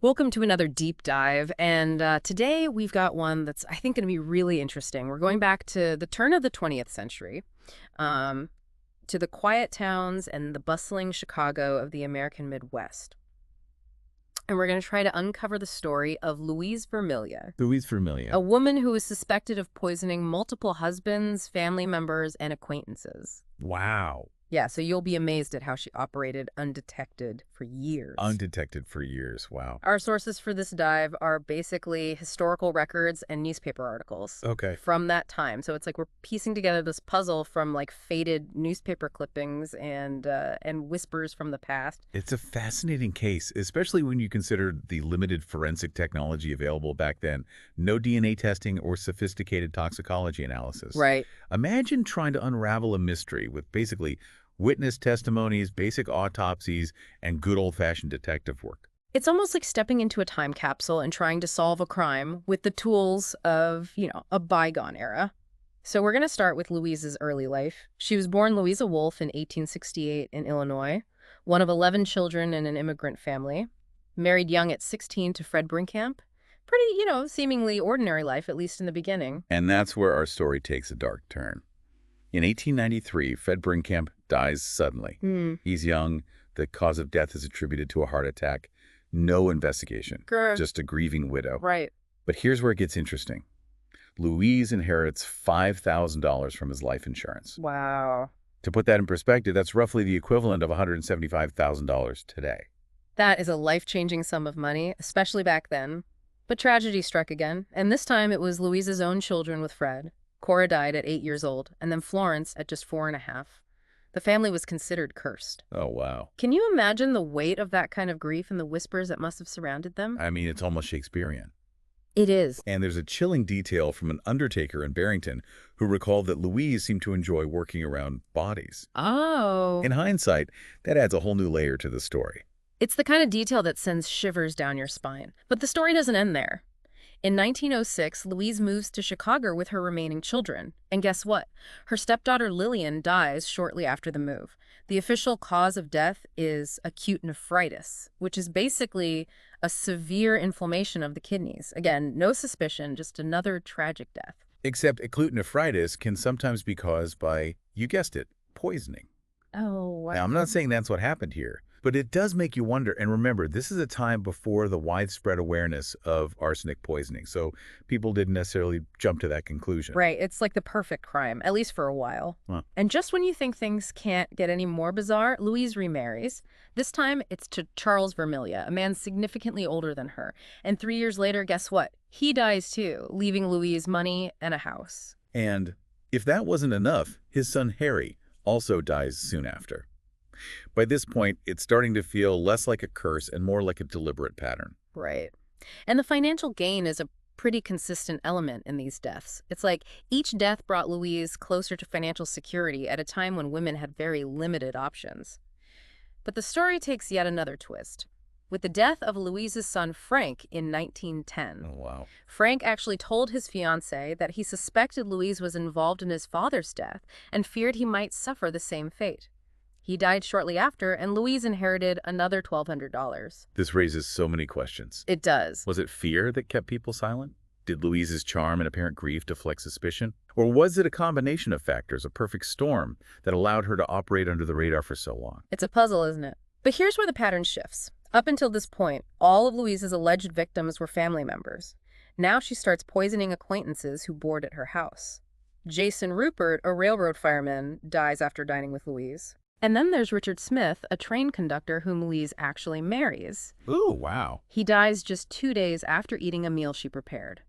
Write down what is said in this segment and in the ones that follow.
Welcome to another deep dive, and today we've got one that's, I think, going to be really interesting. We're going back to the turn of the 20th century, um, to the quiet towns and the bustling Chicago of the American Midwest. And we're going to try to uncover the story of Louise Vermilya, Louise a Vermilya. woman who was suspected of poisoning multiple husbands, family members, and acquaintances. Wow. Yeah, so you'll be amazed at how she operated undetected for years. Undetected for years. Wow. Our sources for this dive are basically historical records and newspaper articles Okay. from that time. So it's like we're piecing together this puzzle from like faded newspaper clippings and whispers from the past. It's a fascinating case, especially when you consider the limited forensic technology available back then. No DNA testing or sophisticated toxicology analysis. Right. Imagine trying to unravel a mystery with basically witness testimonies, basic autopsies, and good old-fashioned detective work. It's almost like stepping into a time capsule and trying to solve a crime with the tools of, a bygone era. So we're going to start with Louise's early life. She was born Louisa Wolfe in 1868 in Illinois, one of 11 children in an immigrant family. Married young at 16 to Fred Brinkamp. Pretty, seemingly ordinary life, at least in the beginning. And that's where our story takes a dark turn. In 1893, Fred Brinkamp dies suddenly. Hmm. He's young. The cause of death is attributed to a heart attack. No investigation, Grr. just a grieving widow. Right. But here's where it gets interesting. Louise inherits $5,000 from his life insurance. Wow. To put that in perspective, that's roughly the equivalent of $175,000 today. That is a life-changing sum of money, especially back then. But tragedy struck again, and this time it was Louise's own children with Fred. Cora died at 8 years old, and then Florence at just 4.5. The family was considered cursed. Oh, wow. Can you imagine the weight of that kind of grief and the whispers that must have surrounded them? I mean, it's almost Shakespearean. It is. And there's a chilling detail from an undertaker in Barrington who recalled that Louise seemed to enjoy working around bodies. Oh. In hindsight, that adds a whole new layer to the story. It's the kind of detail that sends shivers down your spine. But the story doesn't end there. In 1906, Louise moves to Chicago with her remaining children. And guess what? Her stepdaughter Lillian dies shortly after the move. The official cause of death is acute nephritis, which is basically a severe inflammation of the kidneys. Again, no suspicion, just another tragic death. Except acute nephritis can sometimes be caused by, you guessed it, poisoning. Oh, wow. Now, I'm not saying that's what happened here, but it does make you wonder. And remember, this is a time before the widespread awareness of arsenic poisoning, so people didn't necessarily jump to that conclusion. Right, it's like the perfect crime, at least for a while. Huh. And just when you think things can't get any more bizarre, Louise remarries. This time, it's to Charles Vermilya, a man significantly older than her. And 3 years later, guess what? He dies too, leaving Louise money and a house. And if that wasn't enough, his son Harry also dies soon after. By this point, it's starting to feel less like a curse and more like a deliberate pattern. Right. And the financial gain is a pretty consistent element in these deaths. It's like each death brought Louise closer to financial security at a time when women had very limited options. But the story takes yet another twist. With the death of Louise's son Frank in 1910. Oh, wow. Frank actually told his fiancée that he suspected Louise was involved in his father's death and feared he might suffer the same fate. He died shortly after, and Louise inherited another $1,200. This raises so many questions. It does. Was it fear that kept people silent? Did Louise's charm and apparent grief deflect suspicion? Or was it a combination of factors, a perfect storm, that allowed her to operate under the radar for so long? It's a puzzle, isn't it? But here's where the pattern shifts. Up until this point, all of Louise's alleged victims were family members. Now she starts poisoning acquaintances who board at her house. Jason Rupert, a railroad fireman, dies after dining with Louise. And then there's Richard Smith, a train conductor whom Louise actually marries. Ooh, wow. He dies just 2 days after eating a meal she prepared.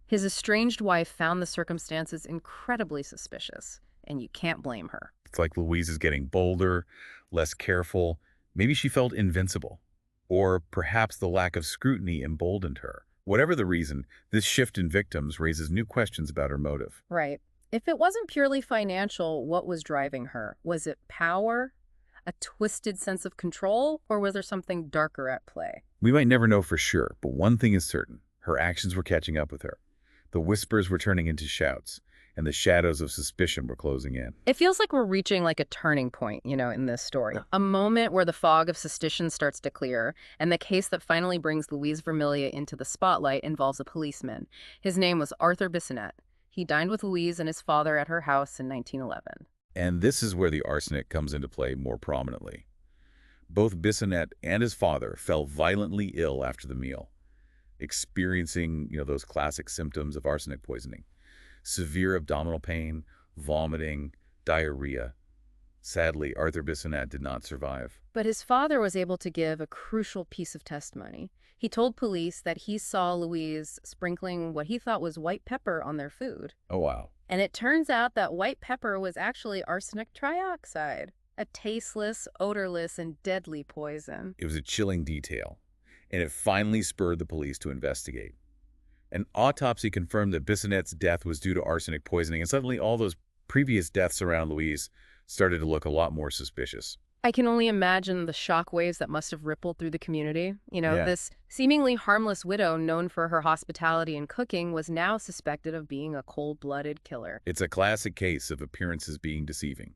His estranged wife found the circumstances incredibly suspicious, and you can't blame her. It's like Louise is getting bolder, less careful. Maybe she felt invincible. Or perhaps the lack of scrutiny emboldened her. Whatever the reason, this shift in victims raises new questions about her motive. Right. If it wasn't purely financial, what was driving her? Was it power, a twisted sense of control, or was there something darker at play? We might never know for sure, but one thing is certain. Her actions were catching up with her. The whispers were turning into shouts, and the shadows of suspicion were closing in. It feels like we're reaching like a turning point, in this story. A moment where the fog of suspicion starts to clear, and the case that finally brings Louise Vermilya into the spotlight involves a policeman. His name was Arthur Bissonnette. He dined with Louise and his father at her house in 1911. And this is where the arsenic comes into play more prominently. Both Bissonnette and his father fell violently ill after the meal, experiencing, those classic symptoms of arsenic poisoning. Severe abdominal pain, vomiting, diarrhea. Sadly, Arthur Bissonnette did not survive. But his father was able to give a crucial piece of testimony. He told police that he saw Louise sprinkling what he thought was white pepper on their food. Oh, wow. And it turns out that white pepper was actually arsenic trioxide, a tasteless, odorless, and deadly poison. It was a chilling detail, and it finally spurred the police to investigate. An autopsy confirmed that Bissonnette's death was due to arsenic poisoning, and suddenly all those previous deaths around Louise started to look a lot more suspicious. I can only imagine the shock waves that must have rippled through the community. Yeah. This seemingly harmless widow known for her hospitality and cooking was now suspected of being a cold-blooded killer. It's a classic case of appearances being deceiving.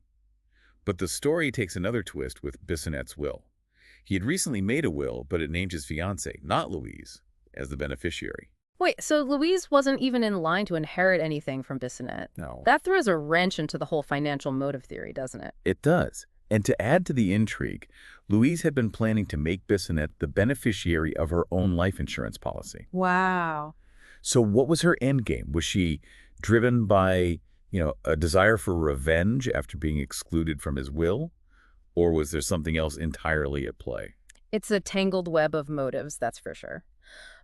But the story takes another twist with Bissonnette's will. He had recently made a will, but it named his fiancée, not Louise, as the beneficiary. Wait, so Louise wasn't even in line to inherit anything from Bissonnette? No. That throws a wrench into the whole financial motive theory, doesn't it? It does. And to add to the intrigue, Louise had been planning to make Bissonnette the beneficiary of her own life insurance policy. Wow. So what was her endgame? Was she driven by, a desire for revenge after being excluded from his will? Or was there something else entirely at play? It's a tangled web of motives, that's for sure.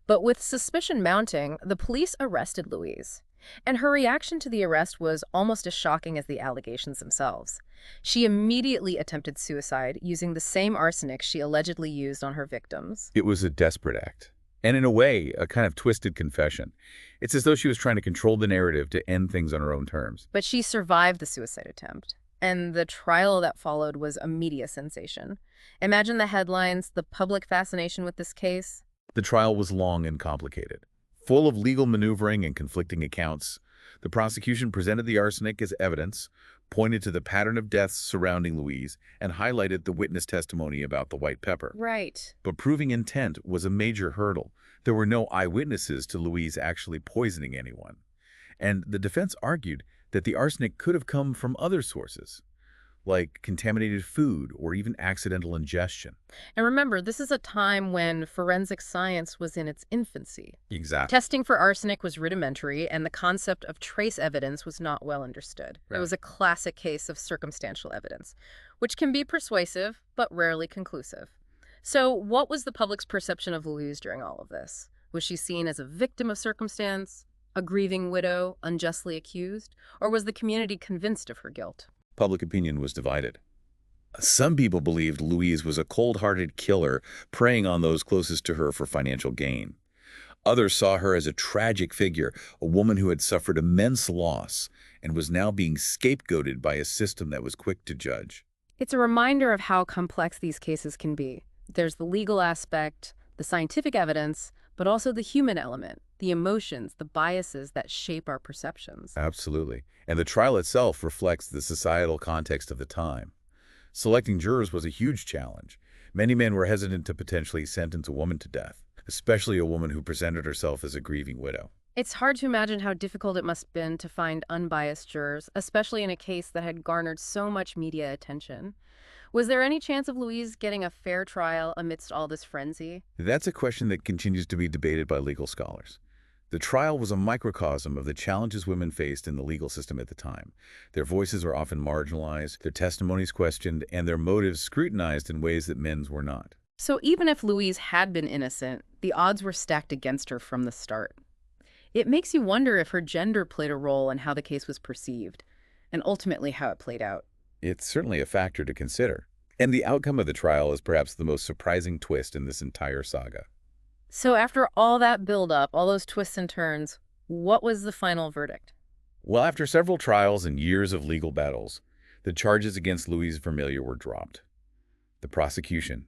But with suspicion mounting, the police arrested Louise. And her reaction to the arrest was almost as shocking as the allegations themselves. She immediately attempted suicide using the same arsenic she allegedly used on her victims. It was a desperate act. And in a way, a kind of twisted confession. It's as though she was trying to control the narrative to end things on her own terms. But she survived the suicide attempt. And the trial that followed was a media sensation. Imagine the headlines, the public fascination with this case. The trial was long and complicated, full of legal maneuvering and conflicting accounts. The prosecution presented the arsenic as evidence, pointed to the pattern of deaths surrounding Louise, and highlighted the witness testimony about the white pepper. Right. But proving intent was a major hurdle. There were no eyewitnesses to Louise actually poisoning anyone. And the defense argued that the arsenic could have come from other sources, like contaminated food or even accidental ingestion. And remember, this is a time when forensic science was in its infancy. Exactly. Testing for arsenic was rudimentary, and the concept of trace evidence was not well understood. Right. It was a classic case of circumstantial evidence, which can be persuasive, but rarely conclusive. So what was the public's perception of Louise during all of this? Was she seen as a victim of circumstance, a grieving widow, unjustly accused, or was the community convinced of her guilt? Public opinion was divided. Some people believed Louise was a cold-hearted killer preying on those closest to her for financial gain. Others saw her as a tragic figure, a woman who had suffered immense loss and was now being scapegoated by a system that was quick to judge. It's a reminder of how complex these cases can be. There's the legal aspect, the scientific evidence, but also the human element, the emotions, the biases that shape our perceptions. Absolutely. And the trial itself reflects the societal context of the time. Selecting jurors was a huge challenge. Many men were hesitant to potentially sentence a woman to death, especially a woman who presented herself as a grieving widow. It's hard to imagine how difficult it must have been to find unbiased jurors, especially in a case that had garnered so much media attention. Was there any chance of Louise getting a fair trial amidst all this frenzy? That's a question that continues to be debated by legal scholars. The trial was a microcosm of the challenges women faced in the legal system at the time. Their voices were often marginalized, their testimonies questioned, and their motives scrutinized in ways that men's were not. So even if Louise had been innocent, the odds were stacked against her from the start. It makes you wonder if her gender played a role in how the case was perceived, and ultimately how it played out. It's certainly a factor to consider. And the outcome of the trial is perhaps the most surprising twist in this entire saga. So after all that build-up, all those twists and turns, what was the final verdict? Well, after several trials and years of legal battles, the charges against Louise Vermilya were dropped. The prosecution,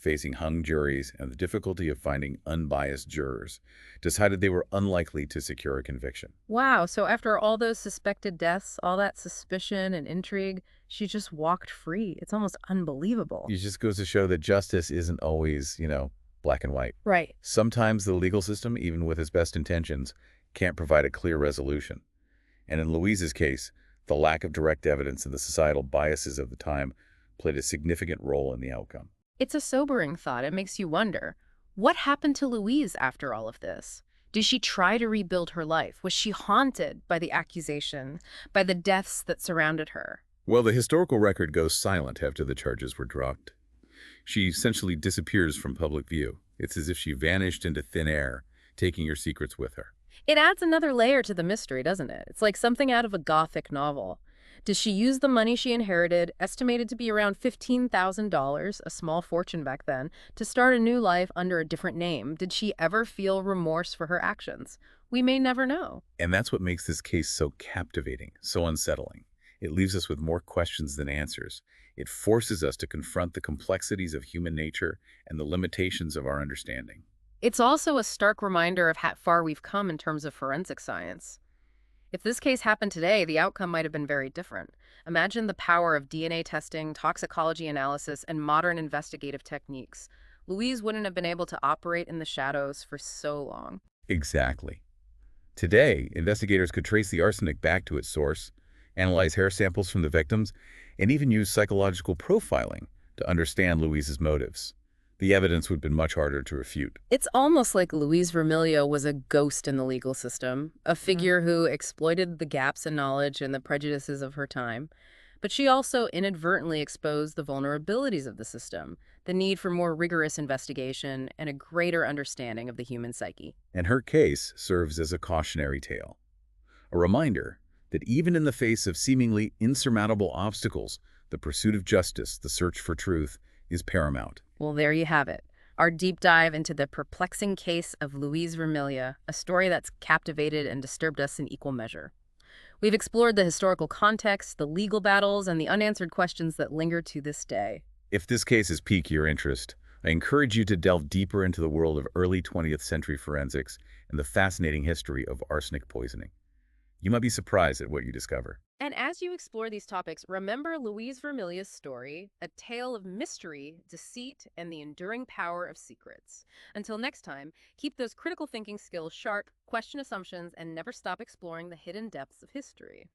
facing hung juries and the difficulty of finding unbiased jurors, decided they were unlikely to secure a conviction. Wow, so after all those suspected deaths, all that suspicion and intrigue, she just walked free. It's almost unbelievable. It just goes to show that justice isn't always, black and white. Right. Sometimes the legal system, even with its best intentions, can't provide a clear resolution. And in Louise's case, the lack of direct evidence and the societal biases of the time played a significant role in the outcome. It's a sobering thought. It makes you wonder, what happened to Louise after all of this? Did she try to rebuild her life? Was she haunted by the accusation, by the deaths that surrounded her? Well, the historical record goes silent after the charges were dropped. She essentially disappears from public view. It's as if she vanished into thin air, taking her secrets with her. It adds another layer to the mystery, doesn't it? It's like something out of a Gothic novel. Did she use the money she inherited, estimated to be around $15,000, a small fortune back then, to start a new life under a different name? Did she ever feel remorse for her actions? We may never know. And that's what makes this case so captivating, so unsettling. It leaves us with more questions than answers. It forces us to confront the complexities of human nature and the limitations of our understanding. It's also a stark reminder of how far we've come in terms of forensic science. If this case happened today, the outcome might have been very different. Imagine the power of DNA testing, toxicology analysis, and modern investigative techniques. Louise wouldn't have been able to operate in the shadows for so long. Exactly. Today, investigators could trace the arsenic back to its source, analyze hair samples from the victims, and even use psychological profiling to understand Louise's motives. The evidence would have been much harder to refute. It's almost like Louise Vermilya was a ghost in the legal system, a figure who exploited the gaps in knowledge and the prejudices of her time. But she also inadvertently exposed the vulnerabilities of the system, the need for more rigorous investigation, and a greater understanding of the human psyche. And her case serves as a cautionary tale, a reminder that even in the face of seemingly insurmountable obstacles, the pursuit of justice, the search for truth, is paramount. Well, there you have it. Our deep dive into the perplexing case of Louise Vermilya, a story that's captivated and disturbed us in equal measure. We've explored the historical context, the legal battles, and the unanswered questions that linger to this day. If this case has piqued your interest, I encourage you to delve deeper into the world of early 20th century forensics and the fascinating history of arsenic poisoning. You might be surprised at what you discover. And as you explore these topics, remember Louise Vermilya's story, a tale of mystery, deceit, and the enduring power of secrets. Until next time, keep those critical thinking skills sharp, question assumptions, and never stop exploring the hidden depths of history.